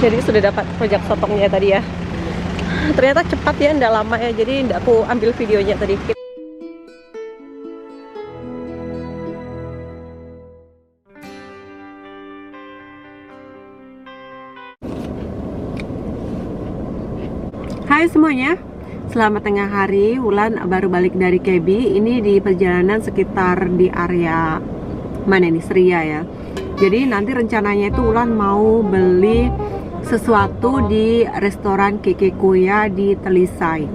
Jadi sudah dapat rojak sotongnya tadi ya. Ternyata cepat ya, nggak lama ya. Jadi nggak aku ambil videonya tadi. Hai semuanya, selamat tengah hari. Wulan baru balik dari KB. Ini di perjalanan sekitar di area mana nih, Seria ya. Jadi nanti rencananya itu Wulan mau beli sesuatu di restoran Kekekoya di Talisay.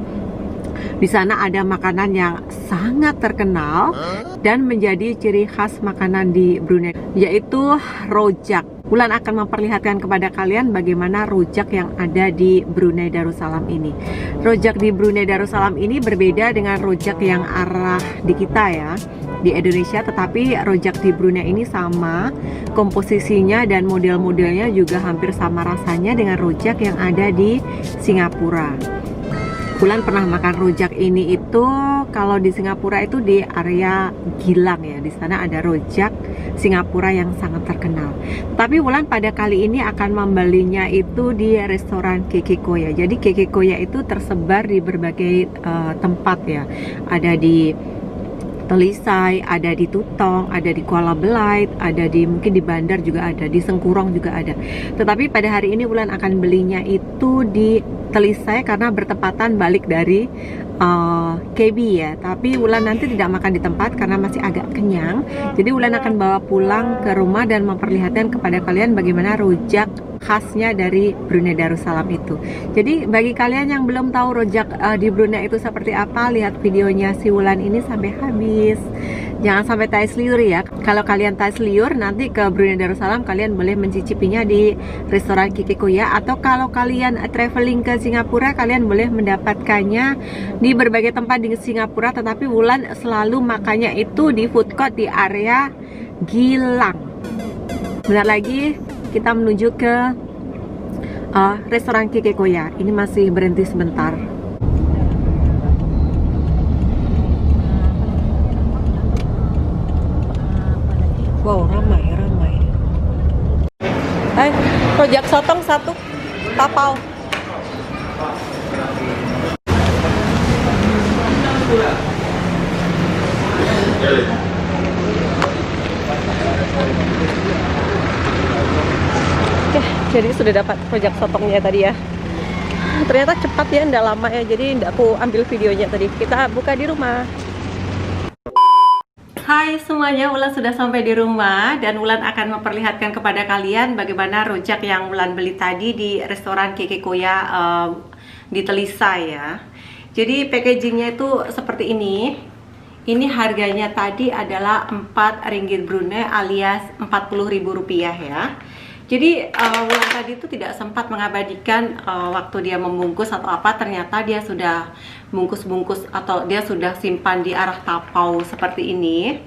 Di sana ada makanan yang sangat terkenal dan menjadi ciri khas makanan di Brunei, yaitu rojak. Wulan akan memperlihatkan kepada kalian bagaimana rojak yang ada di Brunei Darussalam ini. Rojak di Brunei Darussalam ini berbeda dengan rojak yang arah di kita ya, di Indonesia, tetapi rojak di Brunei ini sama komposisinya dan model-modelnya juga hampir sama rasanya dengan rojak yang ada di Singapura. Wulan pernah makan rojak ini itu kalau di Singapura itu di area Gilang ya. Di sana ada rojak Singapura yang sangat terkenal. Tapi Wulan pada kali ini akan membelinya itu di restoran Kekekoya. Jadi Kekekoya itu tersebar di berbagai tempat ya. Ada di Talisay, ada di Tutong, ada di Kuala Belait, ada di mungkin di Bandar juga ada, di Sengkurong juga ada. Tetapi pada hari ini Wulan akan belinya itu di Talisay karena bertepatan balik dari KB ya. Tapi Wulan nanti tidak makan di tempat karena masih agak kenyang. Jadi Wulan akan bawa pulang ke rumah dan memperlihatkan kepada kalian bagaimana rojak khasnya dari Brunei Darussalam itu. Jadi bagi kalian yang belum tahu rojak di Brunei itu seperti apa, lihat videonya si Wulan ini sampai habis. Jangan sampai tai seliur ya. Kalau kalian tai seliur nanti ke Brunei Darussalam, kalian boleh mencicipinya di restoran Kekekoya, atau kalau kalian traveling ke Singapura, kalian boleh mendapatkannya di berbagai tempat di Singapura, tetapi Wulan selalu makannya itu di food court di area Gilang. Bentar lagi kita menuju ke restoran Kekekoya. Ini masih berhenti sebentar. Wow, ramai. Rojak sotong satu tapau. Oke, jadi sudah dapat rojak sotongnya tadi ya. Ternyata cepat ya, nggak lama ya. Jadi nggak aku ambil videonya tadi. Kita buka di rumah. Hai semuanya, Wulan sudah sampai di rumah dan Wulan akan memperlihatkan kepada kalian bagaimana rojak yang Wulan beli tadi di restoran Kekekoya di Talisay ya. Jadi packagingnya itu seperti ini. Ini harganya tadi adalah 4 ringgit Brunei alias Rp40.000 ya. Jadi Wulan tadi itu tidak sempat mengabadikan waktu dia membungkus atau apa. Ternyata dia sudah bungkus-bungkus atau dia sudah simpan di arah tapau seperti ini,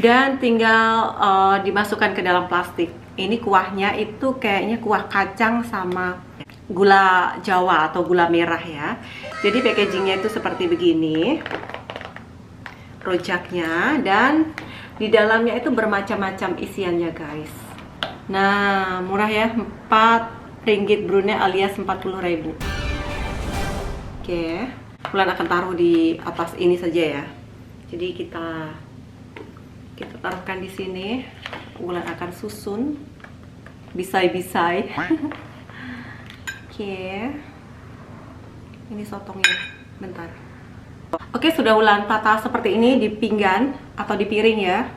dan tinggal dimasukkan ke dalam plastik. Ini kuahnya itu kayaknya kuah kacang sama gula Jawa atau gula merah ya. Jadi packagingnya itu seperti begini rojaknya, dan di dalamnya itu bermacam-macam isiannya guys. Nah, murah ya, 4 ringgit Brunei alias 40.000. Oke, Wulan akan taruh di atas ini saja ya. Jadi kita taruhkan di sini. Wulan akan susun bisai-bisai. Oke. Ini sotongnya. Bentar. Oke, sudah Wulan tata seperti ini di pinggan atau di piring ya.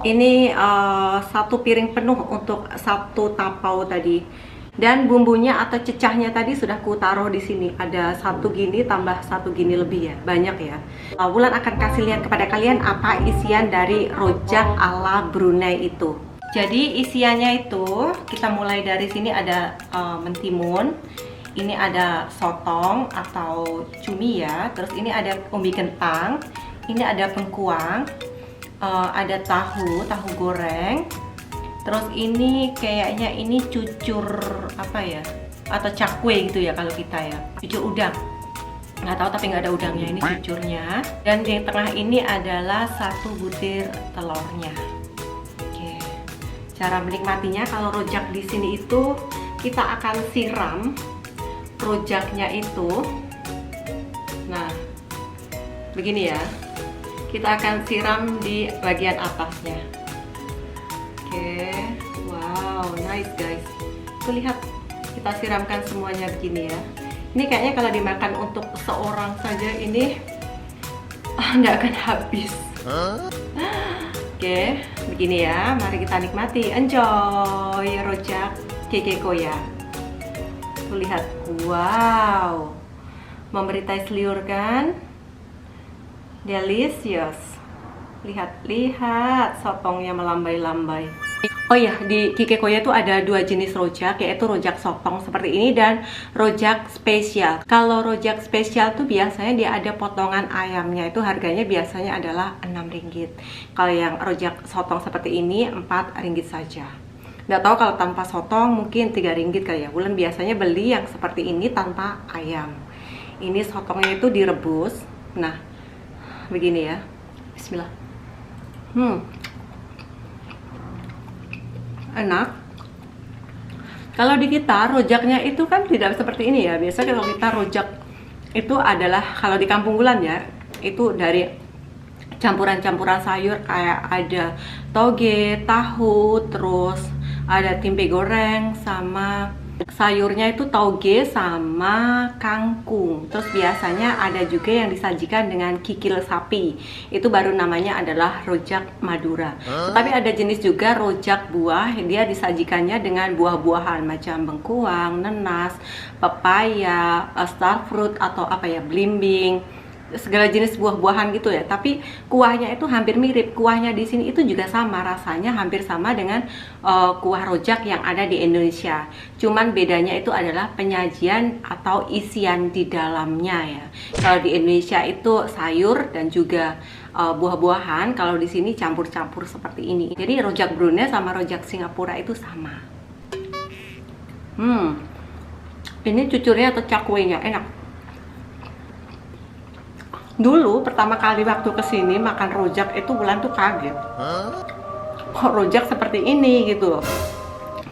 Ini 1 piring penuh untuk 1 tapau tadi. Dan bumbunya atau cecahnya tadi sudah ku taruh di sini. Ada 1 gini tambah 1 gini lebih ya, banyak ya. Wulan akan kasih lihat kepada kalian apa isian dari rojak ala Brunei itu. Jadi isiannya itu kita mulai dari sini ada mentimun. Ini ada sotong atau cumi ya. Terus ini ada umbi kentang. Ini ada bengkuang. Ada tahu goreng. Terus ini kayaknya ini cucur apa ya, atau cakwe gitu ya kalau kita ya, cucur udang. Nggak tahu tapi nggak ada udangnya, ini cucurnya. Dan di tengah ini adalah 1 butir telurnya. Oke, cara menikmatinya kalau rojak di sini itu kita akan siram rojaknya itu. Nah, begini ya, kita akan siram di bagian atasnya. Oke, wow, nice guys. Tuh lihat, kita siramkan semuanya begini ya. Ini kayaknya kalau dimakan untuk seorang saja ini nggak akan habis. Oke, begini ya, mari kita nikmati. Enjoy rojak Kekekoya. Tuh lihat, wow, memberi taste liur kan? Delicious. Lihat sotongnya melambai-lambai. Oh ya, di Kekekoya itu ada dua jenis rojak, yaitu rojak sotong seperti ini dan rojak spesial. Kalau rojak spesial tuh biasanya dia ada potongan ayamnya, itu harganya biasanya adalah Rp6. Kalau yang rojak sotong seperti ini Rp4 saja. Nggak tahu kalau tanpa sotong mungkin Rp3 kali ya. Bulan biasanya beli yang seperti ini tanpa ayam. Ini sotongnya itu direbus. Nah, begini ya. Bismillah. Enak. Kalau di kita rojaknya itu kan tidak seperti ini ya. Biasa kalau kita rojak itu adalah, kalau di Kampung Wulan ya, itu dari campuran-campuran sayur kayak ada toge, tahu, terus ada tempe goreng, sama sayurnya itu toge sama kangkung. Terus biasanya ada juga yang disajikan dengan kikil sapi. Itu baru namanya adalah rojak Madura. Tapi ada jenis juga rojak buah, dia disajikannya dengan buah-buahan macam bengkuang, nenas, pepaya, starfruit atau apa ya, belimbing, segala jenis buah-buahan gitu ya. Tapi kuahnya itu hampir mirip. Kuahnya di sini itu juga sama, rasanya hampir sama dengan kuah rojak yang ada di Indonesia. Cuman bedanya itu adalah penyajian atau isian di dalamnya ya. Kalau di Indonesia itu sayur dan juga buah-buahan, kalau di sini campur-campur seperti ini. Jadi rojak Brunei sama rojak Singapura itu sama. Ini cucurnya atau cakwenya enak. Dulu pertama kali waktu kesini makan rojak itu Wulan tuh kaget. Kok rojak seperti ini gitu loh.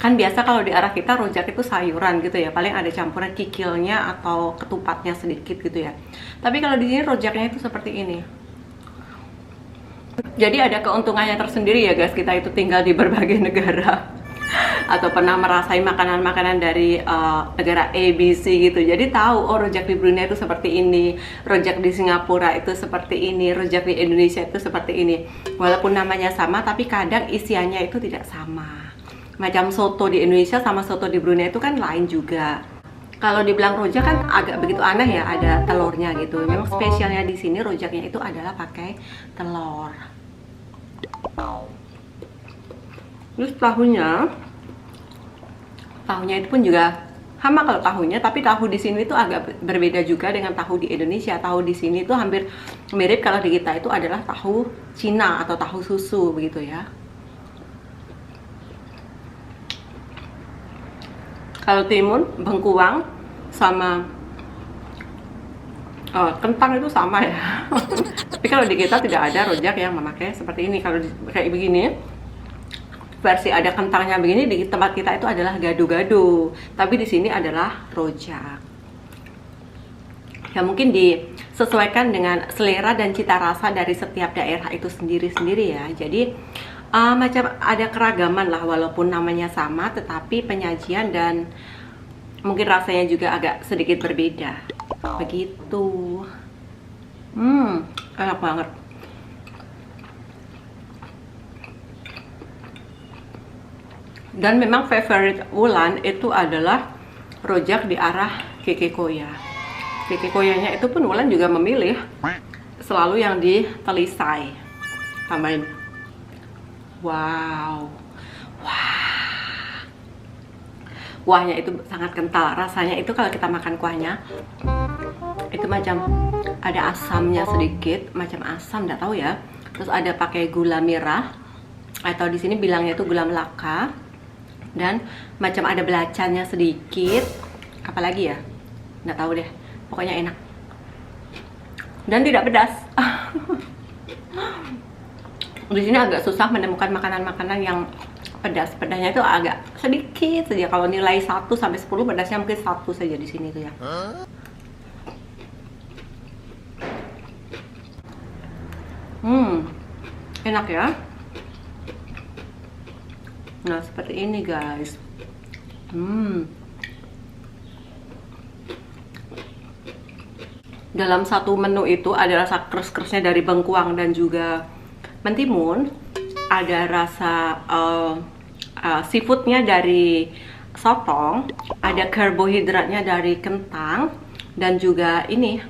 Kan biasa kalau di arah kita rojak itu sayuran gitu ya, paling ada campuran kikilnya atau ketupatnya sedikit gitu ya. Tapi kalau di sini rojaknya itu seperti ini. Jadi ada keuntungannya tersendiri ya guys, kita itu tinggal di berbagai negara atau pernah merasai makanan-makanan dari negara ABC gitu. Jadi tahu, oh rojak di Brunei itu seperti ini, rojak di Singapura itu seperti ini, rojak di Indonesia itu seperti ini. Walaupun namanya sama, tapi kadang isiannya itu tidak sama. Macam soto di Indonesia sama soto di Brunei itu kan lain juga. Kalau dibilang rojak kan agak begitu aneh ya, ada telurnya gitu. Memang spesialnya di sini rojaknya itu adalah pakai telur. Terus tahunya itu pun juga sama kalau tahunya, tapi tahu di sini itu agak berbeda juga dengan tahu di Indonesia. Tahu di sini itu hampir mirip, kalau di kita itu adalah tahu Cina atau tahu susu begitu ya. Kalau timun, bengkuang sama kentang itu sama ya. Tapi kalau di kita tidak ada rojak yang memakai seperti ini. Kalau kayak begini, versi ada kentangnya begini, di tempat kita itu adalah gado-gado. Tapi di sini adalah rojak. Ya mungkin disesuaikan dengan selera dan cita rasa dari setiap daerah itu sendiri-sendiri ya. Jadi macam ada keragaman lah, walaupun namanya sama, tetapi penyajian dan mungkin rasanya juga agak sedikit berbeda. Begitu. Enak banget. Dan memang favorite Wulan itu adalah rojak di arah Kekekoya. Kekekoyanya itu pun Wulan juga memilih selalu yang di Telisai. Tambahin. Wow. Wah. Kuahnya itu sangat kental. Rasanya itu kalau kita makan kuahnya itu macam ada asamnya sedikit, macam asam, nggak tahu ya. Terus ada pakai gula merah atau di sini bilangnya itu gula melaka. Dan macam ada belacannya sedikit, apalagi ya, nggak tahu deh, pokoknya enak dan tidak pedas. Di sini agak susah menemukan makanan-makanan yang Pedasnya itu agak sedikit saja. Kalau nilai 1 sampai 10, pedasnya mungkin 1 saja di sini tuh ya. Enak ya. Nah, seperti ini guys. Dalam satu menu itu ada rasa keras-kerasnya dari bengkuang dan juga mentimun, ada rasa seafoodnya dari sotong, ada karbohidratnya dari kentang, dan juga ini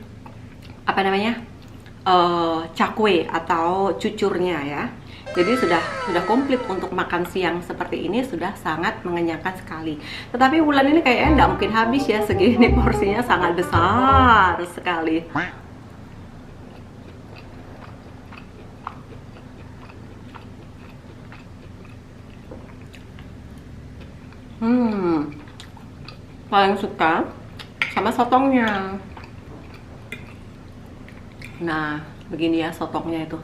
apa namanya, cakwe atau cucurnya ya. Jadi sudah komplit untuk makan siang seperti ini, sudah sangat mengenyangkan sekali. Tetapi Wulan ini kayaknya nggak mungkin habis ya, segini porsinya sangat besar sekali. Paling suka sama sotongnya. Nah, begini ya sotongnya itu.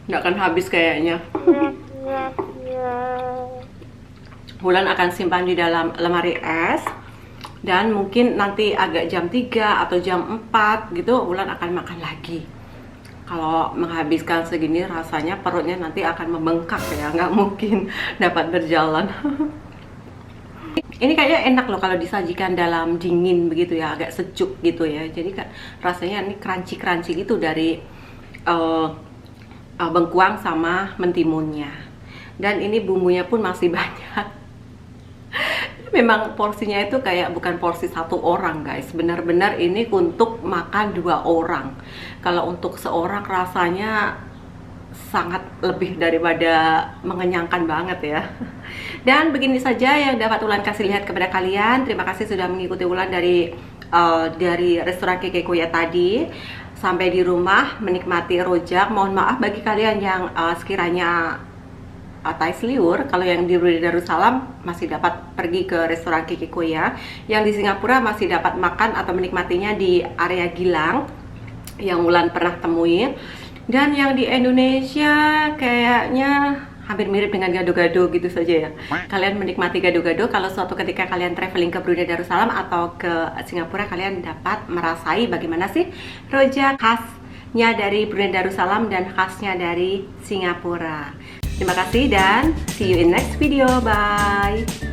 Nggak akan habis kayaknya. Wulan akan simpan di dalam lemari es, dan mungkin nanti agak jam 3 atau jam 4 gitu Wulan akan makan lagi. Kalau menghabiskan segini rasanya perutnya nanti akan membengkak ya, nggak mungkin dapat berjalan. Ini kayaknya enak loh kalau disajikan dalam dingin begitu ya, agak sejuk gitu ya. Jadi kan rasanya ini crunchy gitu dari bengkuang sama mentimunnya. Dan ini bumbunya pun masih banyak. Memang porsinya itu kayak bukan porsi satu orang guys, benar-benar ini untuk makan 2 orang. Kalau untuk seorang rasanya sangat lebih daripada mengenyangkan banget ya. Dan begini saja yang dapat Wulan kasih lihat kepada kalian. Terima kasih sudah mengikuti Wulan dari restoran Keke Koya tadi sampai di rumah menikmati rojak. Mohon maaf bagi kalian yang sekiranya Thai Seliur, kalau yang di Brunei Darussalam masih dapat pergi ke restoran Keke Koya. Yang di Singapura masih dapat makan atau menikmatinya di area Gilang yang Wulan pernah temui. Dan yang di Indonesia kayaknya hampir mirip dengan gado-gado gitu saja ya. Kalian menikmati gado-gado kalau suatu ketika kalian traveling ke Brunei Darussalam atau ke Singapura, kalian dapat merasai bagaimana sih rojak khasnya dari Brunei Darussalam dan khasnya dari Singapura. Terima kasih dan see you in next video. Bye.